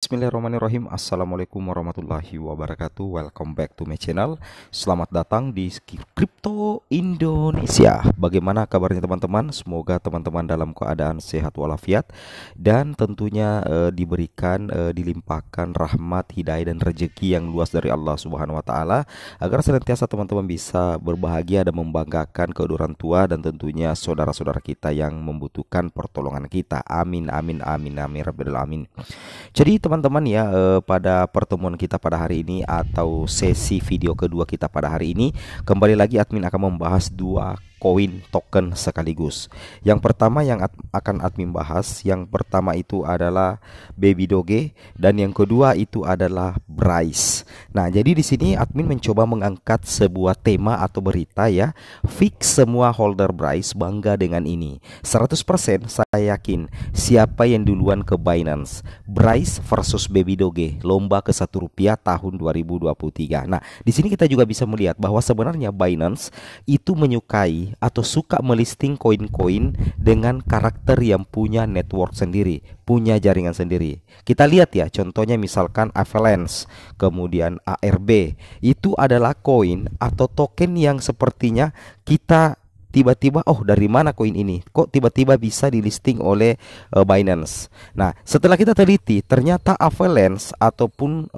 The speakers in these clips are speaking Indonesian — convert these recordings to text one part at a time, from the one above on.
Bismillahirrahmanirrahim. Assalamualaikum warahmatullahi wabarakatuh. Welcome back to my channel. Selamat datang di Crypto Indonesia. Bagaimana kabarnya teman-teman? Semoga teman-teman dalam keadaan sehat walafiat dan tentunya dilimpahkan rahmat, hidayah dan rezeki yang luas dari Allah Subhanahu wa taala, agar senantiasa teman-teman bisa berbahagia dan membanggakan kedua orang tua dan tentunya saudara-saudara kita yang membutuhkan pertolongan kita. Amin amin amin amin rabbil alamin. Jadi teman-teman ya, pada pertemuan kita pada hari ini atau sesi video kedua kita pada hari ini, kembali lagi admin akan membahas dua koin token sekaligus. Yang pertama yang akan admin bahas, yang pertama itu adalah Baby Doge dan yang kedua itu adalah Bryce. Nah, jadi di sini admin mencoba mengangkat sebuah tema atau berita ya. Fix semua holder Bryce bangga dengan ini. 100% saya yakin siapa yang duluan ke Binance. Bryce versus Baby Doge, lomba ke Rp1 tahun 2023. Nah, di sini kita juga bisa melihat bahwa sebenarnya Binance itu menyukai atau suka melisting koin-koin dengan karakter yang punya network sendiri, punya jaringan sendiri. Kita lihat ya, contohnya misalkan Avalanche, kemudian ARB. Itu adalah koin atau token yang sepertinya kita tiba-tiba, oh dari mana koin ini? Kok tiba-tiba bisa di listing oleh Binance? Nah, setelah kita teliti, ternyata Avalanche ataupun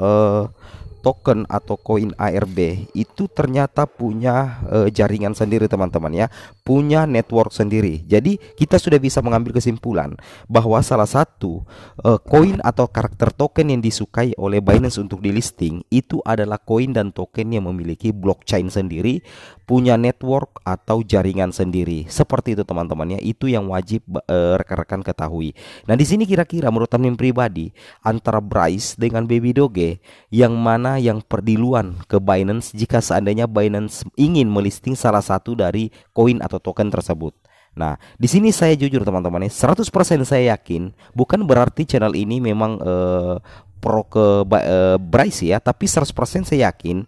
token atau koin ARB itu ternyata punya jaringan sendiri teman-teman ya, punya network sendiri. Jadi kita sudah bisa mengambil kesimpulan bahwa salah satu koin atau karakter token yang disukai oleh Binance untuk di listing itu adalah koin dan token yang memiliki blockchain sendiri, punya network atau jaringan sendiri. Seperti itu teman-teman ya, itu yang wajib rekan-rekan ketahui. Nah, di sini kira-kira menurut admin pribadi antara Bryce dengan Baby Doge, yang mana yang perdiluan ke Binance jika seandainya Binance ingin melisting salah satu dari koin atau token tersebut. Nah, di sini saya jujur teman-teman ya, 100% saya yakin, bukan berarti channel ini memang pro ke Bryce ya, tapi 100% saya yakin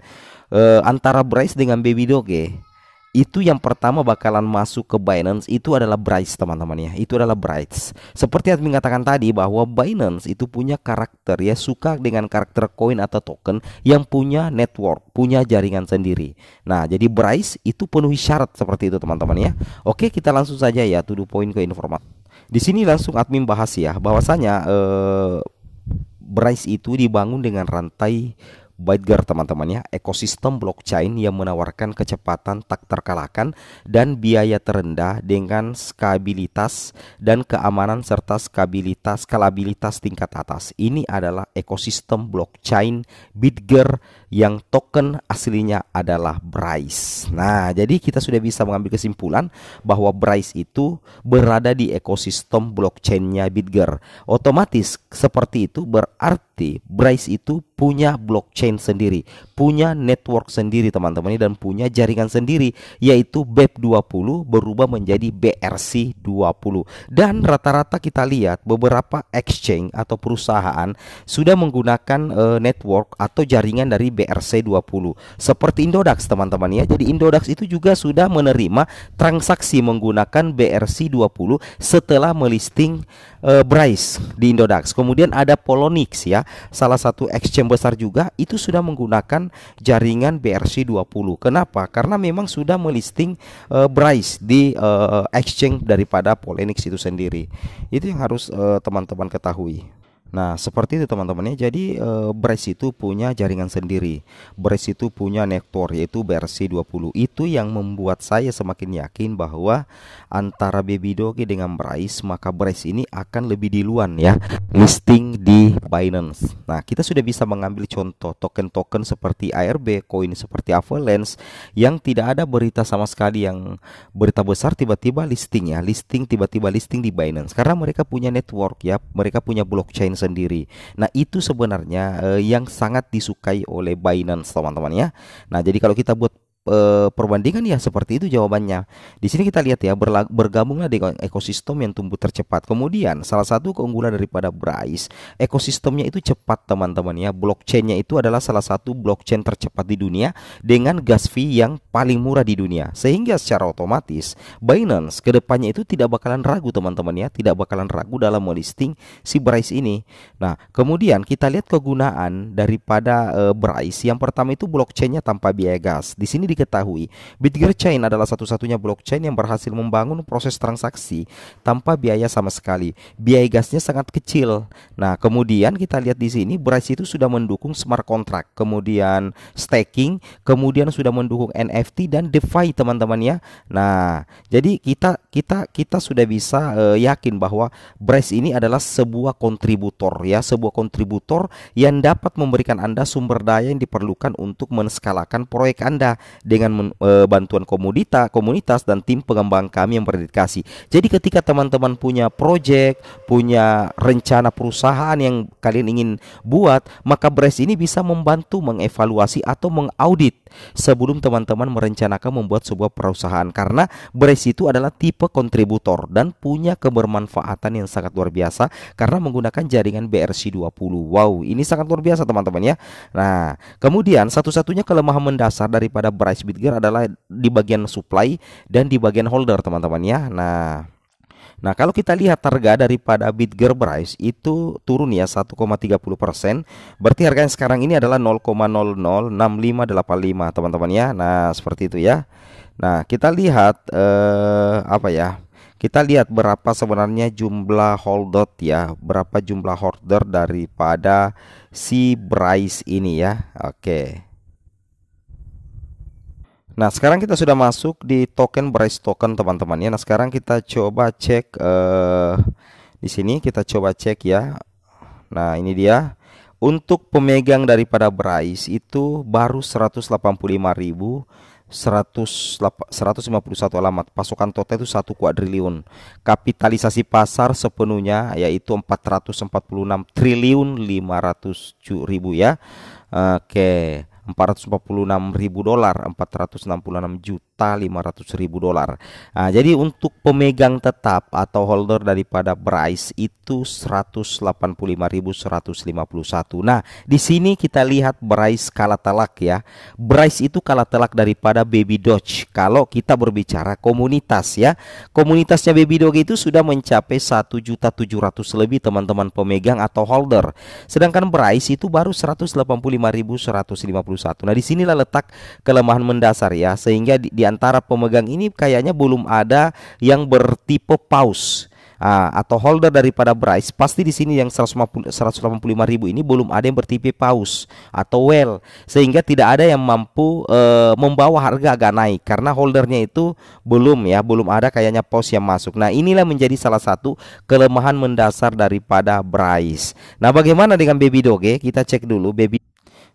antara Bryce dengan Baby Doge itu yang pertama bakalan masuk ke Binance itu adalah Bryce teman-teman ya. Itu adalah Bryce. Seperti yang mengatakan tadi bahwa Binance itu punya karakter ya, suka dengan karakter koin atau token yang punya network, punya jaringan sendiri. Nah, jadi Bryce itu penuhi syarat seperti itu teman-teman ya. Oke, kita langsung saja ya to the point ke informasi. Di sini langsung admin bahas ya bahwasanya Bryce itu dibangun dengan rantai Bitger teman-teman ya, ekosistem blockchain yang menawarkan kecepatan tak terkalahkan dan biaya terendah dengan skabilitas dan keamanan serta skalabilitas tingkat atas. Ini adalah ekosistem blockchain Bitger yang token aslinya adalah Bryce. Nah, jadi kita sudah bisa mengambil kesimpulan bahwa Bryce itu berada di ekosistem blockchainnya Bitger. Otomatis seperti itu berarti Bryce itu punya blockchain sendiri, punya network sendiri teman-teman, dan punya jaringan sendiri, yaitu BEP20 berubah menjadi BRC20. Dan rata-rata kita lihat beberapa exchange atau perusahaan sudah menggunakan network atau jaringan dari BRC20 seperti Indodax teman-teman ya. Jadi Indodax itu juga sudah menerima transaksi menggunakan BRC20 setelah melisting Bryce di Indodax. Kemudian ada Polonix ya, salah satu exchange besar juga itu sudah menggunakan jaringan BRC20. Kenapa? Karena memang sudah melisting Bryce di exchange daripada Polonix itu sendiri. Itu yang harus teman-teman ketahui. Nah, seperti itu teman-teman ya. Jadi Bryce itu punya jaringan sendiri. Bryce itu punya network yaitu BRC20. Itu yang membuat saya semakin yakin bahwa antara Baby Doge dengan Bryce, maka Bryce ini akan lebih duluan ya listing di Binance. Nah, kita sudah bisa mengambil contoh token-token seperti ARB, koin seperti Avalanche yang tidak ada berita sama sekali, yang berita besar tiba-tiba listing ya, tiba-tiba listing di Binance karena mereka punya network ya, mereka punya blockchain sendiri. Nah, itu sebenarnya yang sangat disukai oleh Binance teman-teman ya. Nah, jadi kalau kita buat perbandingan ya seperti itu jawabannya. Di sini kita lihat ya, bergabunglah dengan ekosistem yang tumbuh tercepat. Kemudian salah satu keunggulan daripada Bryce, ekosistemnya itu cepat teman-teman ya. Blockchainnya itu adalah salah satu blockchain tercepat di dunia dengan gas fee yang paling murah di dunia. Sehingga secara otomatis Binance kedepannya itu tidak bakalan ragu teman-teman ya, tidak bakalan ragu dalam melisting si Bryce ini. Nah, kemudian kita lihat kegunaan daripada Bryce. Yang pertama itu blockchainnya tanpa biaya gas. Di sini diketahui Bitget Chain adalah satu-satunya blockchain yang berhasil membangun proses transaksi tanpa biaya sama sekali. Biaya gasnya sangat kecil. Nah, kemudian kita lihat di sini Bryce itu sudah mendukung smart contract, kemudian staking, kemudian sudah mendukung NFT dan DeFi teman-teman ya. Nah, jadi kita sudah bisa yakin bahwa Bryce ini adalah sebuah kontributor ya, sebuah kontributor yang dapat memberikan Anda sumber daya yang diperlukan untuk menskalakan proyek Anda dengan bantuan komunitas dan tim pengembang kami yang berdedikasi. Jadi ketika teman-teman punya proyek, punya rencana perusahaan yang kalian ingin buat, maka Bryce ini bisa membantu mengevaluasi atau mengaudit sebelum teman-teman merencanakan membuat sebuah perusahaan, karena Bryce itu adalah tipe kontributor dan punya kebermanfaatan yang sangat luar biasa karena menggunakan jaringan BRC20. Wow, ini sangat luar biasa teman-teman ya. Nah, kemudian satu-satunya kelemahan mendasar daripada Bryce Bitget adalah di bagian supply dan di bagian holder teman-teman ya. Nah, kalau kita lihat harga daripada Bitget Bryce itu turun ya 1,30%. Berarti harganya sekarang ini adalah 0,006585 teman-teman ya. Nah, seperti itu ya. Nah, kita lihat apa ya? Kita lihat berapa sebenarnya jumlah holder ya, berapa jumlah holder daripada si Bryce ini ya. Oke. Nah, sekarang kita sudah masuk di token Bryce token teman-teman ya. Nah, sekarang kita coba cek di sini kita coba cek ya. Nah, ini dia. Untuk pemegang daripada Bryce itu baru 185.151 alamat. Pasokan total itu 1 kuadriliun. Kapitalisasi pasar sepenuhnya yaitu 446 triliun 500.000 ya. Oke. 446.000 dolar, 466.500.000 dolar. Nah, jadi untuk pemegang tetap atau holder daripada Bryce itu 185.151. Nah, di sini kita lihat Bryce kalah telak ya. Bryce itu kalah telak daripada Baby Doge. Kalau kita berbicara komunitas ya, komunitasnya Baby Doge itu sudah mencapai 1.700.000 lebih teman-teman pemegang atau holder. Sedangkan Bryce itu baru 185.151. Nah, disinilah letak kelemahan mendasar ya, sehingga di antara pemegang ini kayaknya belum ada yang bertipe paus atau holder daripada Bryce. Pasti di sini yang 185.000 ini belum ada yang bertipe paus atau whale, sehingga tidak ada yang mampu membawa harga agak naik karena holdernya itu belum ada kayaknya paus yang masuk. Nah, inilah menjadi salah satu kelemahan mendasar daripada Bryce. Nah, bagaimana dengan Baby Doge? Kita cek dulu Baby.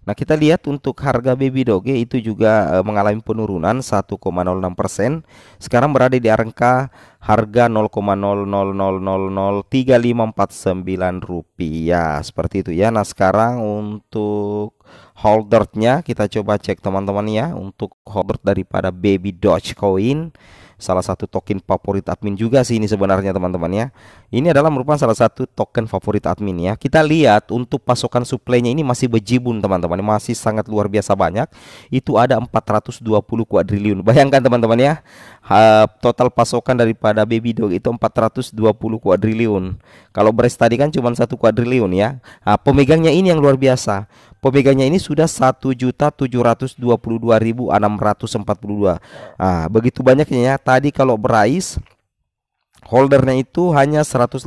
Nah, kita lihat untuk harga Baby Doge itu juga mengalami penurunan 1,06%. Sekarang berada di angka harga 0,00003549 rupiah. Seperti itu ya. Nah, sekarang untuk holdernya kita coba cek teman-teman ya. Untuk holder daripada Baby Dogecoin, salah satu token favorit admin juga sih ini sebenarnya teman-teman ya. Ini adalah merupakan salah satu token favorit admin ya. Kita lihat untuk pasokan suplainya ini masih bejibun teman-teman, masih sangat luar biasa banyak. Itu ada 420 kuadriliun. Bayangkan teman-teman ya, total pasokan daripada Baby Doge itu 420 kuadriliun. Kalau Bryce tadi kan cuma 1 kuadriliun ya. Nah, pemegangnya ini yang luar biasa. Pemegangnya ini sudah 1.722.642. Nah, begitu banyaknya ya. Tadi kalau Bryce holdernya itu hanya 185.100.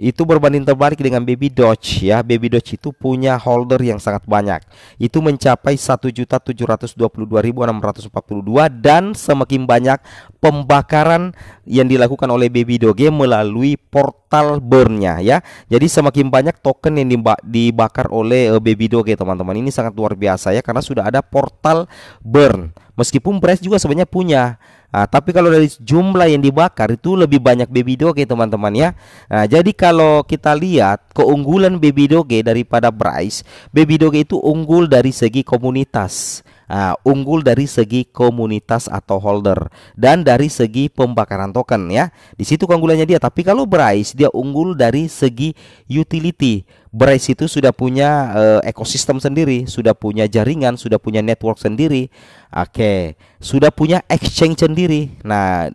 Itu berbanding terbalik dengan Baby Doge ya. Baby Doge itu punya holder yang sangat banyak. Itu mencapai 1.722.642 dan semakin banyak pembakaran yang dilakukan oleh Baby Doge melalui portal burn-nya ya. Jadi semakin banyak token yang dibakar oleh Baby Doge teman-teman. Ini sangat luar biasa ya, karena sudah ada portal burn. Meskipun Bryce juga sebenarnya punya. Nah, tapi kalau dari jumlah yang dibakar itu lebih banyak Baby Doge teman-teman ya. Nah, jadi kalau kita lihat keunggulan Baby Doge daripada Bryce, Baby Doge itu unggul dari segi komunitas. Nah, unggul dari segi komunitas atau holder dan dari segi pembakaran token ya. Di situ keunggulannya dia. Tapi kalau Bryce dia unggul dari segi utility. Bryce itu sudah punya ekosistem sendiri, sudah punya jaringan, sudah punya network sendiri. Oke, sudah punya exchange sendiri. Nah,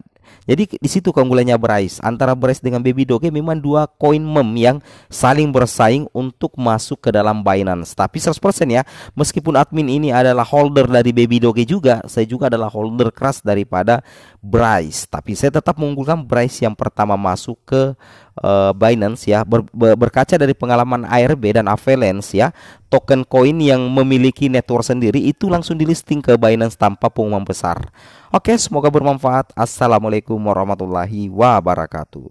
jadi di situ keunggulannya Bryce. Antara Bryce dengan Baby Doge memang dua koin meme yang saling bersaing untuk masuk ke dalam Binance. Tapi 100% ya, meskipun admin ini adalah holder dari Baby Doge juga, saya juga adalah holder keras daripada Bryce. Tapi saya tetap mengunggulkan Bryce yang pertama masuk ke Binance ya. Berkaca dari pengalaman ARB dan Avalanche ya, token koin yang memiliki network sendiri itu langsung di listing ke Binance tanpa pengumuman besar. Oke, semoga bermanfaat. Assalamualaikum warahmatullahi wabarakatuh.